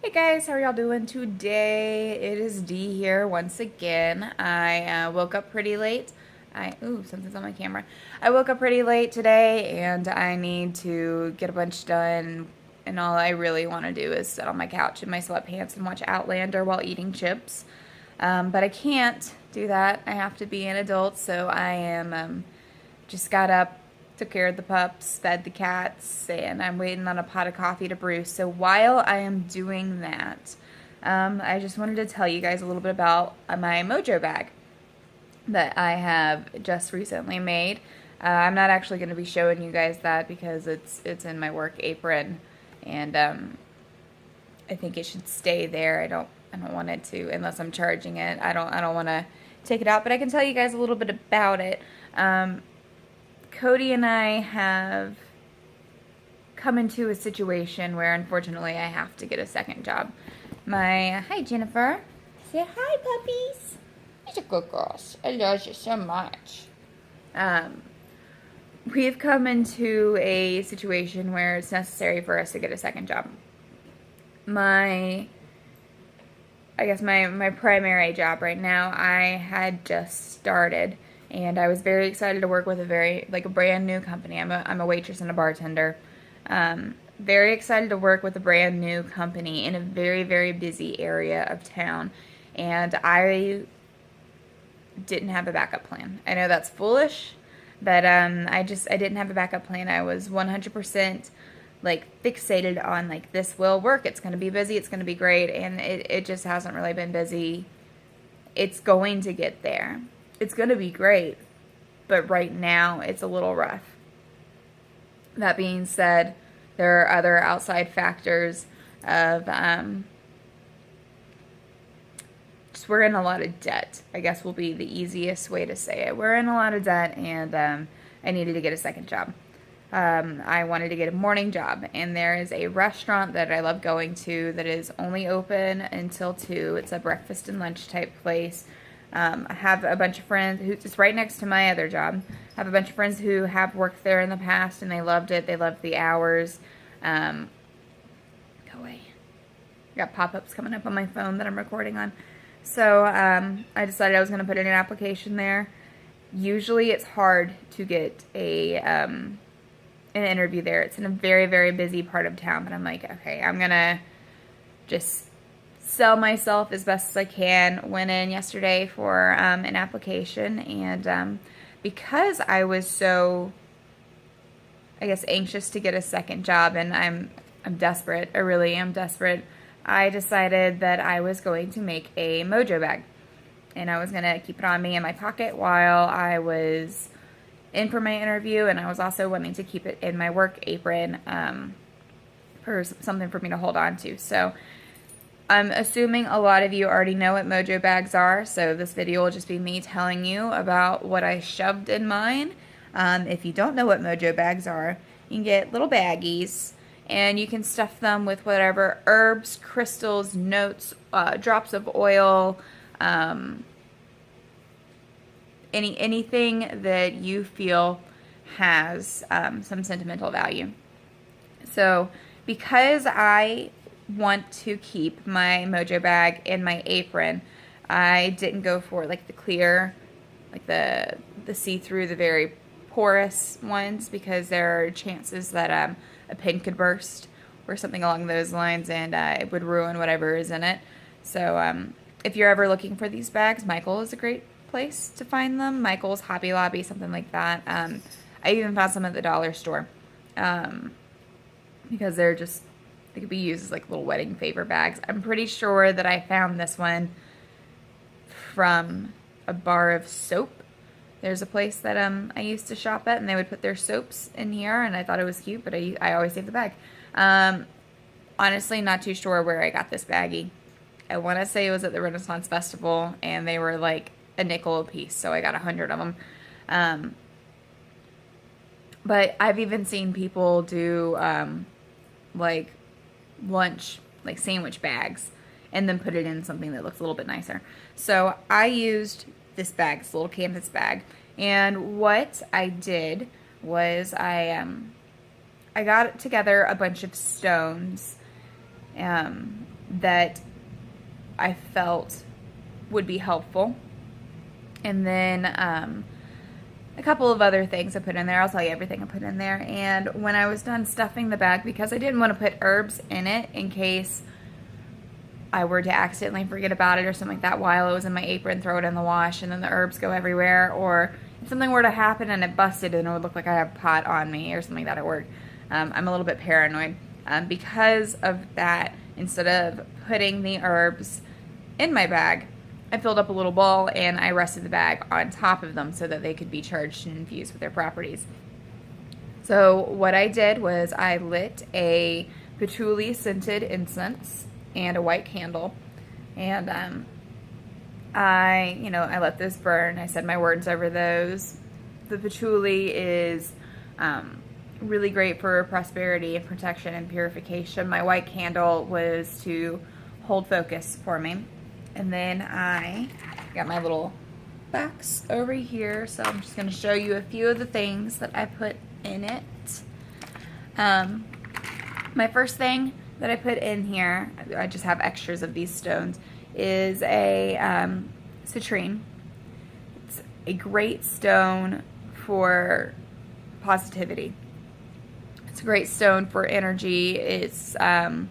Hey guys, how are y'all doing today? It is Dee here once again. I woke up pretty late. Ooh, something's on my camera. I woke up pretty late today and I need to get a bunch done, and all I really want to do is sit on my couch in my sweatpants and watch Outlander while eating chips. But I can't do that. I have to be an adult, so I am just got up, took care of the pups, fed the cats, and I'm waiting on a pot of coffee to brew. So while I am doing that, I just wanted to tell you guys a little bit about my MOJO bag that I have just recently made. I'm not actually going to be showing you guys that because it's in my work apron, and I think it should stay there. I don't want it to, unless I'm charging it. I don't want to take it out, but I can tell you guys a little bit about it. Cody and I have come into a situation where unfortunately I have to get a second job. Hi Jennifer. Say hi, puppies. You're a good girl. I love you so much. We've come into a situation where it's necessary for us to get a second job. I guess my primary job right now, I had just started, and I was very excited to work with a brand new company. I'm a waitress and a bartender. Very excited to work with a brand new company in a very, very busy area of town, and I didn't have a backup plan. I know that's foolish, but I didn't have a backup plan. I was 100% fixated on this will work. It's going to be busy. It's going to be great, and it just hasn't really been busy. It's going to get there. It's going to be great, but right now it's a little rough. That being said, there are other outside factors of just we're in a lot of debt, I guess will be the easiest way to say it. We're in a lot of debt, and I needed to get a second job. I wanted to get a morning job, and there is a restaurant that I love going to that is only open until 2. It's a breakfast and lunch type place. I have a bunch of friends it's right next to my other job. I have a bunch of friends who have worked there in the past, and they loved it. They loved the hours. Go away. I got pop-ups coming up on my phone that I'm recording on. So I decided I was going to put in an application there. Usually it's hard to get an interview there. It's in a very, very busy part of town, but I'm like, okay, I'm going to just sell myself as best as I can. Went in yesterday for an application, and because I was so, I guess, anxious to get a second job, and I'm desperate. I really am desperate. I decided that I was going to make a MOJO bag, and I was going to keep it on me in my pocket while I was in for my interview, and I was also wanting to keep it in my work apron for something for me to hold on to. So I'm assuming a lot of you already know what MOJO bags are, so this video will just be me telling you about what I shoved in mine. If you don't know what MOJO bags are, you can get little baggies, and you can stuff them with whatever herbs, crystals, notes, drops of oil, anything that you feel has some sentimental value. So because I want to keep my MOJO bag in my apron, I didn't go for the clear, the see-through, the very porous ones, because there are chances that a pin could burst or something along those lines, and it would ruin whatever is in it. So if you're ever looking for these bags, Michael is a great place to find them. Michael's, Hobby Lobby, something like that. I even found some at the dollar store because they could be used as little wedding favor bags. I'm pretty sure that I found this one from a bar of soap. There's a place that I used to shop at, and they would put their soaps in here, and I thought it was cute, but I always save the bag. Honestly, not too sure where I got this baggie. I want to say it was at the Renaissance Festival, and they were a nickel a piece, so I got 100 of them. But I've even seen people do lunch, sandwich bags, and then put it in something that looks a little bit nicer. So I used this bag, this little canvas bag, and what I did was I got together a bunch of stones that I felt would be helpful. And then a couple of other things I put in there. I'll tell you everything I put in there. And when I was done stuffing the bag, because I didn't want to put herbs in it in case I were to accidentally forget about it or something like that while it was in my apron, throw it in the wash, and then the herbs go everywhere, or if something were to happen and it busted and it would look like I have pot on me or something like that at work. I'm a little bit paranoid. Because of that, instead of putting the herbs in my bag, I filled up a little bowl and I rested the bag on top of them so that they could be charged and infused with their properties. So what I did was I lit a patchouli scented incense and a white candle, and I let those burn. I said my words over those. The patchouli is really great for prosperity and protection and purification. My white candle was to hold focus for me. And then I got my little box over here, so I'm just going to show you a few of the things that I put in it. My first thing that I put in here, I just have extras of these stones, is a citrine. It's a great stone for positivity. It's a great stone for energy. It's I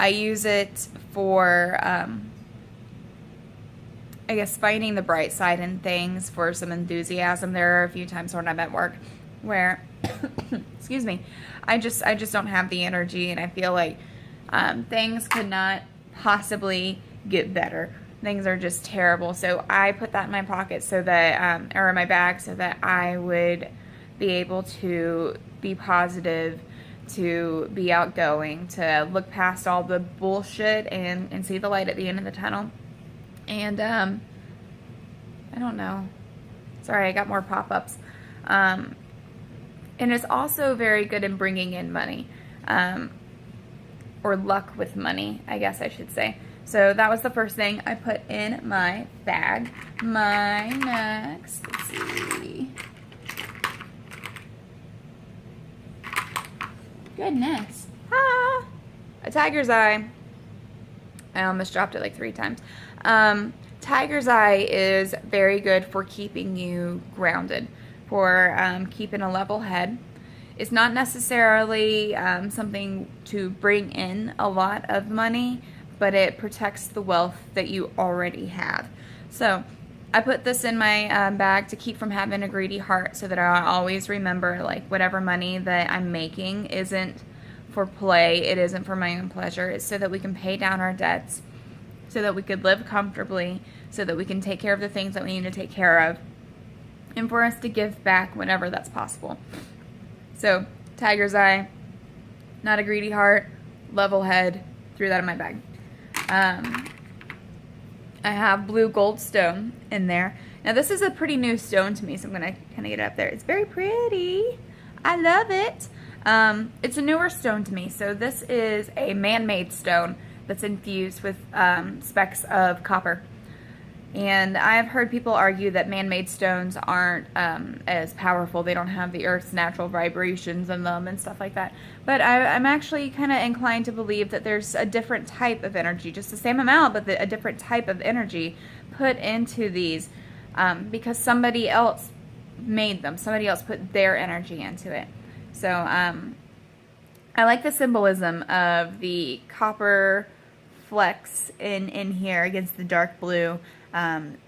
use it for I guess finding the bright side in things, for some enthusiasm. There are a few times when I'm at work where excuse me, I just don't have the energy, and I feel like things could not possibly get better. Things are just terrible. So I put that in my pocket so that or in my bag, so that I would be able to be positive, to be outgoing, to look past all the bullshit and see the light at the end of the tunnel. And I don't know. Sorry, I got more pop-ups. And it's also very good in bringing in money, or luck with money, I guess I should say. So that was the first thing I put in my bag. My next, let's see. Goodness. Ah! A tiger's eye. I almost dropped it like 3 times. Tiger's eye is very good for keeping you grounded, for keeping a level head. It's not necessarily something to bring in a lot of money, but it protects the wealth that you already have. So I put this in my bag to keep from having a greedy heart, so that I always remember, like, whatever money that I'm making isn't for play. It isn't for my own pleasure. It's so that we can pay down our debts, so that we could live comfortably, so that we can take care of the things that we need to take care of, and for us to give back whenever that's possible. So, tiger's eye, not a greedy heart, level head, threw that in my bag. I have blue gold stone in there. Now this is a pretty new stone to me, so I'm going to kind of get it up there. It's very pretty. I love it. It's a newer stone to me. So this is a man-made stone that's infused with specks of copper. And I've heard people argue that man-made stones aren't as powerful. They don't have the Earth's natural vibrations in them and stuff like that. But I'm actually kind of inclined to believe that there's a different type of energy, just the same amount, but a different type of energy put into these because somebody else made them. Somebody else put their energy into it. So I like the symbolism of the copper flecks in here against the dark blue.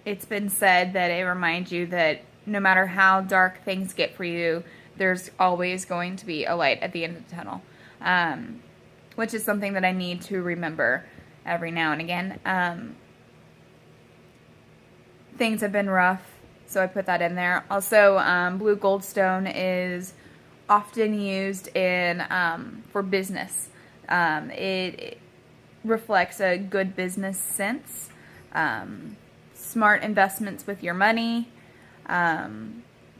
It's been said that it reminds you that no matter how dark things get for you, there's always going to be a light at the end of the tunnel, which is something that I need to remember every now and again. Things have been rough, so I put that in there. Also, blue goldstone is often used in for business. It reflects a good business sense. Smart investments with your money,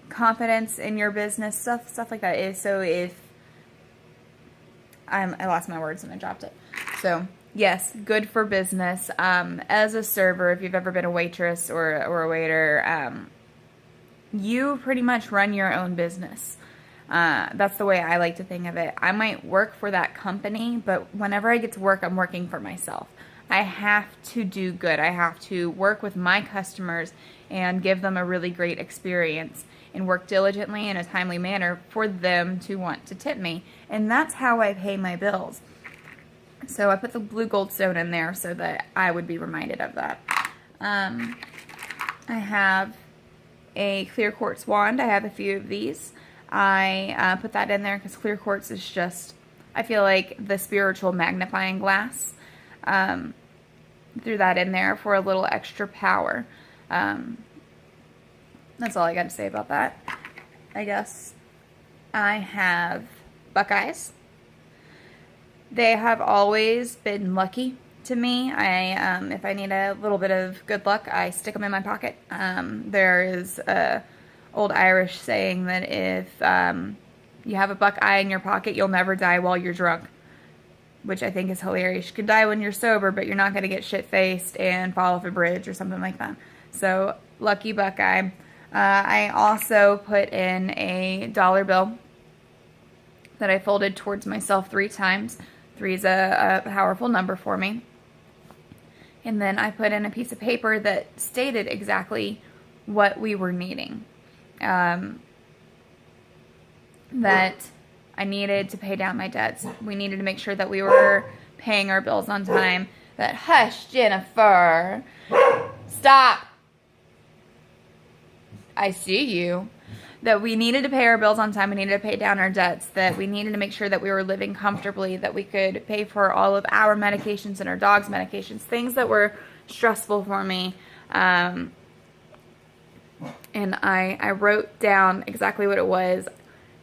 confidence in your business, stuff like that. So if I lost my words and I dropped it. So yes, good for business. As a server, if you've ever been a waitress or a waiter, you pretty much run your own business. That's the way I like to think of it. I might work for that company, but whenever I get to work, I'm working for myself. I have to do good. I have to work with my customers and give them a really great experience and work diligently in a timely manner for them to want to tip me. And that's how I pay my bills. So I put the blue gold stone in there so that I would be reminded of that. I have a clear quartz wand. I have a few of these. I put that in there because clear quartz is just, I feel like the spiritual magnifying glass. Threw that in there for a little extra power. That's all I got to say about that. I guess I have Buckeyes. They have always been lucky to me. If I need a little bit of good luck, I stick them in my pocket. There is a old Irish saying that if you have a Buckeye in your pocket, you'll never die while you're drunk, which I think is hilarious. You can die when you're sober, but you're not going to get shit-faced and fall off a bridge or something like that. So, lucky Buckeye. I also put in a dollar bill that I folded towards myself 3 times. 3 is a powerful number for me. And then I put in a piece of paper that stated exactly what we were needing. That I needed to pay down my debts. We needed to make sure that we were paying our bills on time. That, hush, Jennifer. Stop. I see you. That we needed to pay our bills on time. We needed to pay down our debts. That we needed to make sure that we were living comfortably. That we could pay for all of our medications and our dog's medications. Things that were stressful for me. And I wrote down exactly what it was.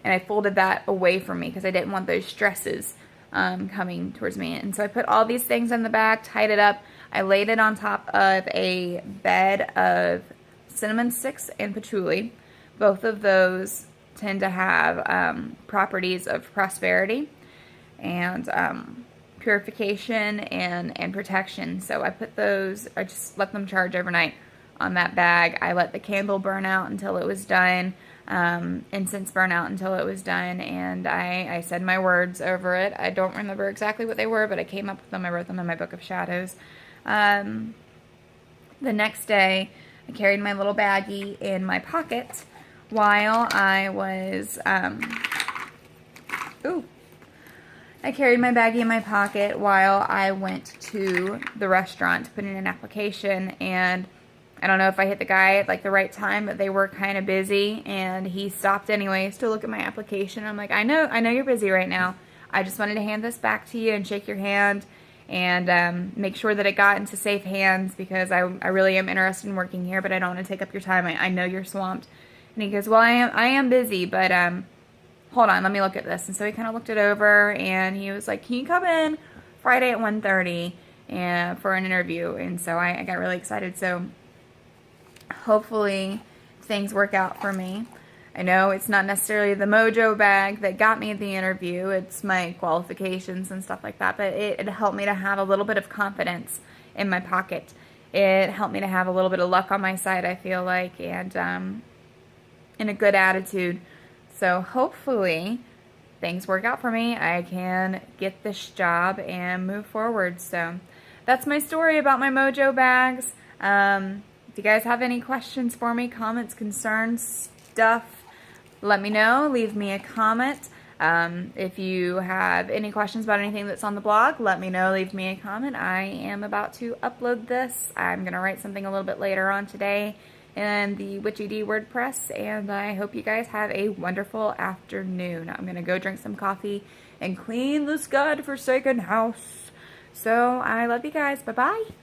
And I folded that away from me because I didn't want those stresses coming towards me. And so I put all these things in the bag, tied it up. I laid it on top of a bed of cinnamon sticks and patchouli. Both of those tend to have properties of prosperity and purification and protection. So I put those, I just let them charge overnight on that bag. I let the candle burn out until it was done. Incense burn out until it was done, and I said my words over it. I don't remember exactly what they were, but I came up with them. I wrote them in my book of shadows. The next day, I carried my little baggie in my pocket while I was, I carried my baggie in my pocket while I went to the restaurant to put in an application, and I don't know if I hit the guy at like the right time, but they were kind of busy, and he stopped anyways to look at my application. I'm like, I know you're busy right now. I just wanted to hand this back to you and shake your hand and make sure that it got into safe hands because I really am interested in working here, but I don't want to take up your time. I know you're swamped. And he goes, well, I am busy, but hold on, let me look at this. And so he kind of looked it over, and he was like, can you come in Friday at 1:30 and for an interview? And so I got really excited. So hopefully things work out for me. I know it's not necessarily the MOJO bag that got me the interview. It's my qualifications and stuff like that. But it helped me to have a little bit of confidence in my pocket. It helped me to have a little bit of luck on my side, I feel like, and in a good attitude. So hopefully things work out for me. I can get this job and move forward. So that's my story about my MOJO bags. If you guys have any questions for me, comments, concerns, stuff, let me know. Leave me a comment. If you have any questions about anything that's on the blog, let me know. Leave me a comment. I am about to upload this. I'm going to write something a little bit later on today in the Witchy D WordPress, and I hope you guys have a wonderful afternoon. I'm going to go drink some coffee and clean this godforsaken house. So I love you guys. Bye-bye.